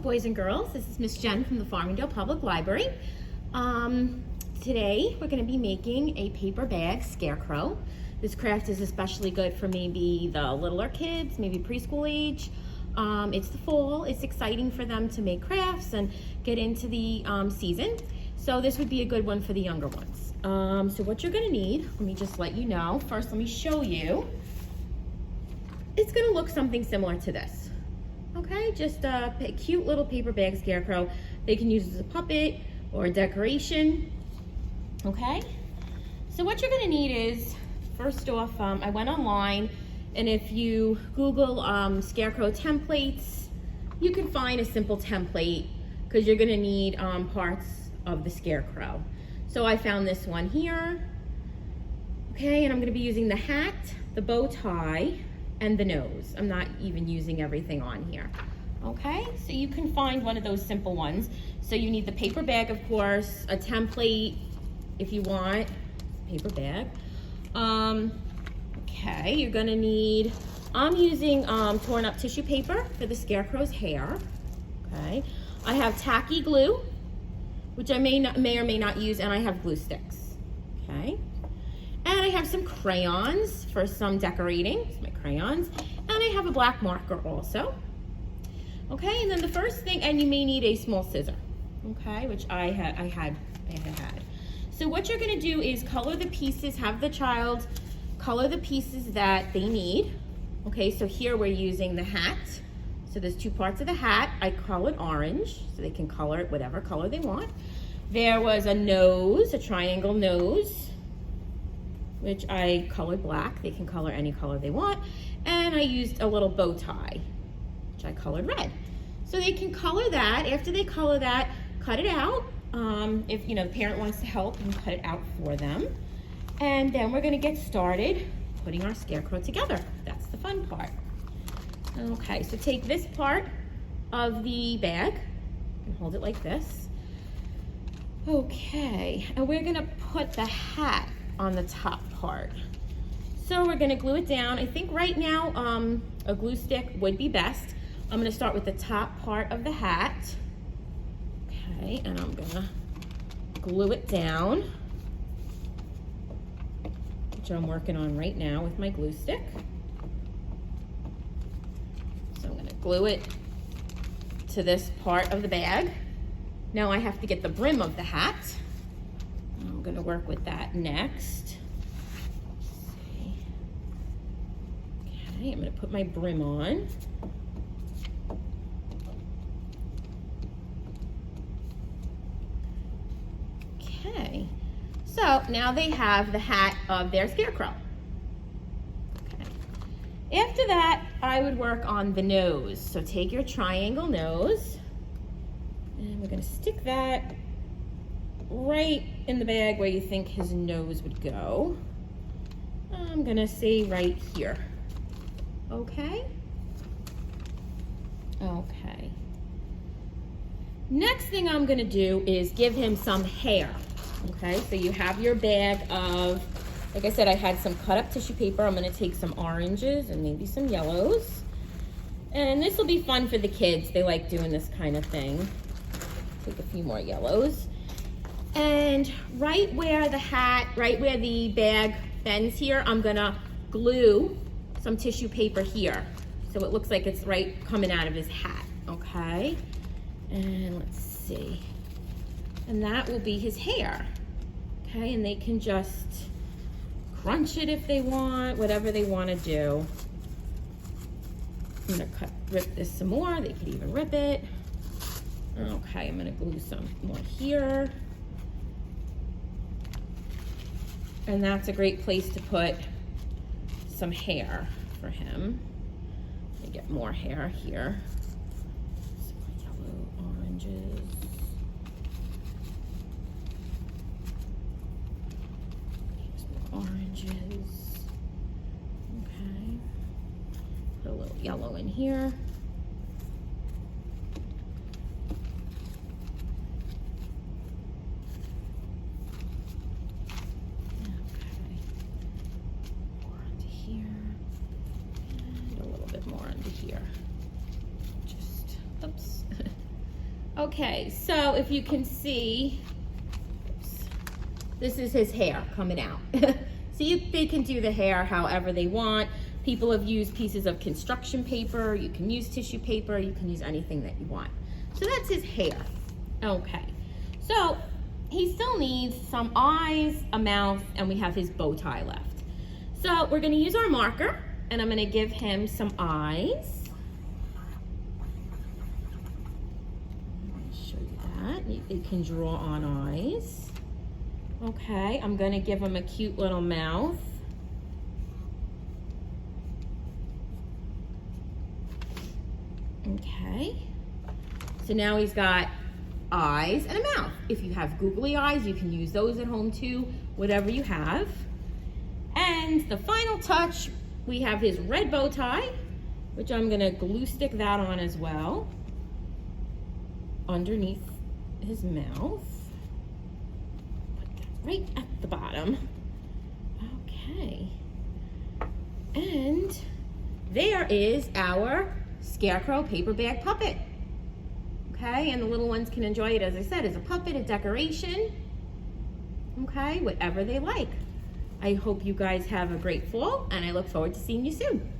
boys and girls. This is Miss Jen from the Farmingdale Public Library. Today we're going to be making a paper bag scarecrow. This craft is especially good for maybe the littler kids, maybe preschool age. It's the fall. It's exciting for them to make crafts and get into the season. So this would be a good one for the younger ones. So what you're going to need, let me just let you know. First, let me show you. It's going to look something similar to this. Okay, just a cute little paper bag scarecrow. They can use it as a puppet or a decoration. Okay, so what you're going to need is, first off, I went online, and if you Google Scarecrow Templates, you can find a simple template because you're going to need parts of the scarecrow. So I found this one here. Okay, and I'm going to be using the hat, the bow tie, and the nose. I'm not even using everything on here. Okay, so you can find one of those simple ones. So you need the paper bag, of course, a template if you want, paper bag. Okay, you're gonna need, I'm using torn up tissue paper for the scarecrow's hair. Okay, I have tacky glue, which I may or may not use, and I have glue sticks. Okay. And I have some crayons for some decorating, my crayons, and I have a black marker also. Okay, and then the first thing, and you may need a small scissor, okay, which I had. So what you're gonna do is color the pieces, have the child color the pieces that they need. Okay, so here we're using the hat. So there's two parts of the hat. I colored orange, so they can color it whatever color they want. There was a nose, a triangle nose, which I colored black. They can color any color they want. And I used a little bow tie, which I colored red. So they can color that. After they color that, cut it out. If the parent wants to help, you can cut it out for them. And then we're gonna get started putting our scarecrow together. That's the fun part. Okay, so take this part of the bag and hold it like this. Okay, and we're gonna put the hat on the top part. So we're gonna glue it down. I think right now a glue stick would be best. I'm gonna start with the top part of the hat. Okay, and I'm gonna glue it down, which I'm working on right now with my glue stick. So I'm gonna glue it to this part of the bag. Now I have to get the brim of the hat. I'm gonna work with that next. Okay, I'm gonna put my brim on. Okay, so now they have the hat of their scarecrow. Okay. After that, I would work on the nose. So take your triangle nose, and we're gonna stick that right in the bag where you think his nose would go. I'm gonna say right here. Okay? Okay. Next thing I'm gonna do is give him some hair. Okay, so you have your bag of, like I said, I had some cut up tissue paper. I'm gonna take some oranges and maybe some yellows. And this will be fun for the kids. They like doing this kind of thing. Take a few more yellows. And right where the hat, right where the bag bends here, I'm gonna glue some tissue paper here. So it looks like it's right coming out of his hat, okay? And let's see. And that will be his hair, okay? And they can just crunch it if they want, whatever they wanna do. I'm gonna rip this some more. They could even rip it. Okay, I'm gonna glue some more here. And that's a great place to put some hair for him. Let me get more hair here. Some yellow, oranges. Here's more oranges. Okay. Put a little yellow in here. More onto here. Just, oops. Okay, so if you can see, this is his hair coming out. See, they can do the hair however they want. People have used pieces of construction paper. You can use tissue paper. You can use anything that you want. So that's his hair. Okay, so he still needs some eyes, a mouth, and we have his bow tie left. So we're gonna use our marker, and I'm gonna give him some eyes. Show you that. You can draw on eyes. Okay, I'm gonna give him a cute little mouth. Okay, so now he's got eyes and a mouth. If you have googly eyes, you can use those at home too, whatever you have. And the final touch, we have his red bow tie, which I'm gonna glue stick that on as well, underneath his mouth. Put that right at the bottom. Okay. And there is our Scarecrow paper bag puppet. Okay, and the little ones can enjoy it, as I said, as a puppet, a decoration. Okay, whatever they like. I hope you guys have a great fall, and I look forward to seeing you soon.